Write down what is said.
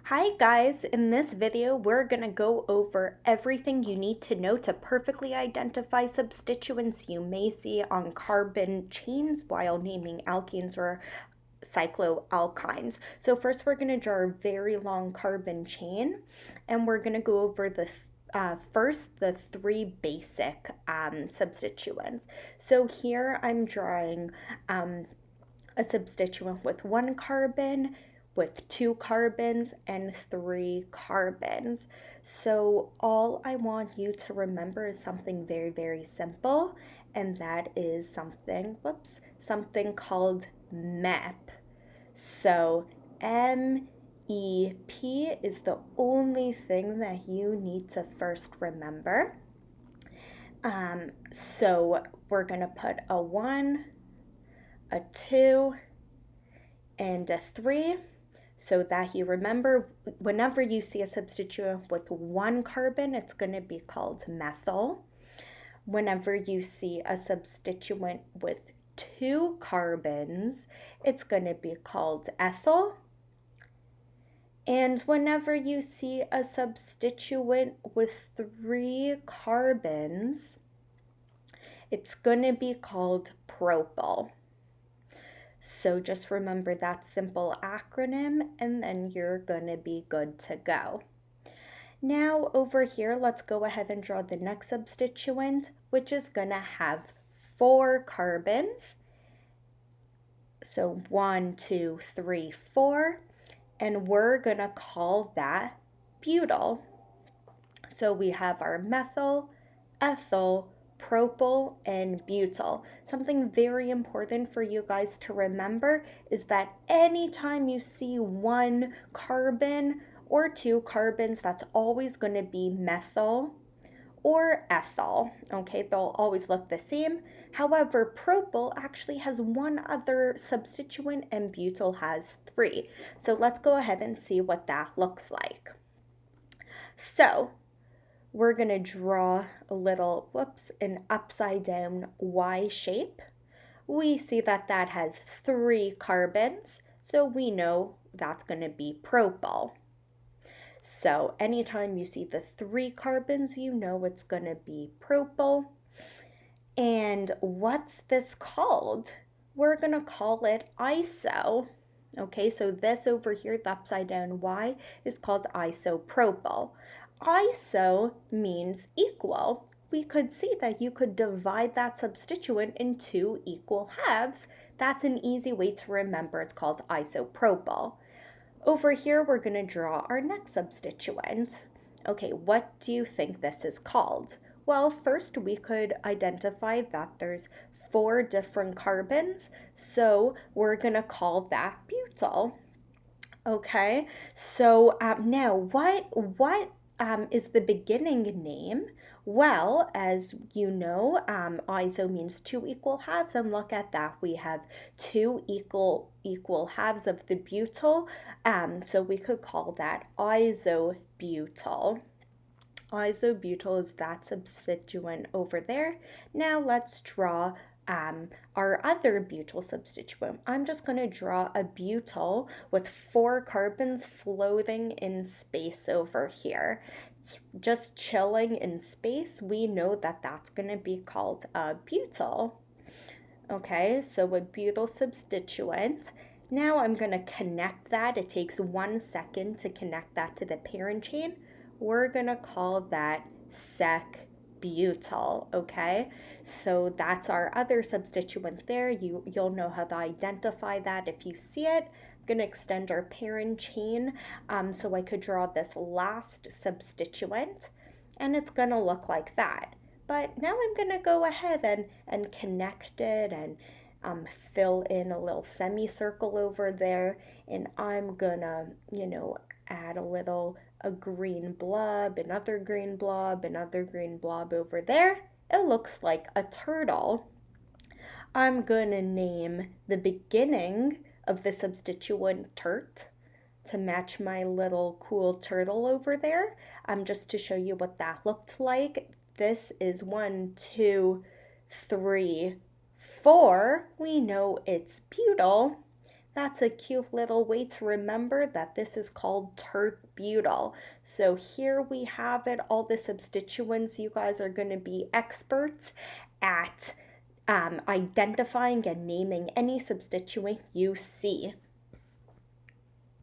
Hi guys, in this video we're going to go over everything you need to know to perfectly identify substituents you may see on carbon chains while naming alkenes or cycloalkanes. So first we're going to draw a very long carbon chain and we're going to go over the three basic substituents. So here I'm drawing a substituent with one carbon, with two carbons, and three carbons. So all I want you to remember is something very, very simple, and that is something called MEP. So MEP is the only thing that you need to first remember. So we're going to put a 1, a 2, and a 3, so that you remember whenever you see a substituent with one carbon, it's going to be called methyl. Whenever you see a substituent with two carbons, it's going to be called ethyl. And whenever you see a substituent with three carbons, it's going to be called propyl. So just remember that simple acronym and then you're going to be good to go. Now over here, let's go ahead and draw the next substituent, which is going to have four carbons. So 1, 2, 3, 4, and we're going to call that butyl. So we have our methyl, ethyl, propyl, and butyl. Something very important for you guys to remember is that anytime you see one carbon or two carbons, that's always going to be methyl or ethyl. Okay, they'll always look the same. However, propyl actually has one other substituent and butyl has three. So let's go ahead and see what that looks like. So we're going to draw a little, an upside down Y shape. We see that that has three carbons, so we know that's going to be propyl. So anytime you see the three carbons, you know it's going to be propyl. And what's this called? We're going to call it iso. Okay, so this over here, the upside down Y, is called isopropyl. Iso means equal. We could see that you could divide that substituent in two equal halves. That's an easy way to remember. It's called isopropyl. Over here, we're going to draw our next substituent. Okay, what do you think this is called? Well, first we could identify that there's four different carbons, so we're going to call that butyl. Okay, so now what is the beginning name? Well, as you know, iso means two equal halves, and look at that. We have two equal halves of the butyl, so we could call that isobutyl. Isobutyl is that substituent over there. Now let's draw our other butyl substituent. I'm just going to draw a butyl with four carbons floating in space over here. It's just chilling in space. We know that that's going to be called a butyl. Okay, so a butyl substituent. Now I'm going to connect that. It takes 1 second to connect that to the parent chain. We're going to call that sec-butyl, okay? So that's our other substituent there. You'll know how to identify that if you see it. I'm going to extend our parent chain so I could draw this last substituent, and it's going to look like that. But now I'm going to go ahead and connect it and fill in a little semicircle over there, and I'm going to, add a green blob, another green blob, another green blob over there. It looks like a turtle. I'm going to name the beginning of the substituent turt to match my little cool turtle over there. Just to show you what that looked like. This is 1, 2, 3, 4. We know it's butyl. That's a cute little way to remember that this is called tert-butyl. So here we have it, all the substituents. You guys are going to be experts at identifying and naming any substituent you see.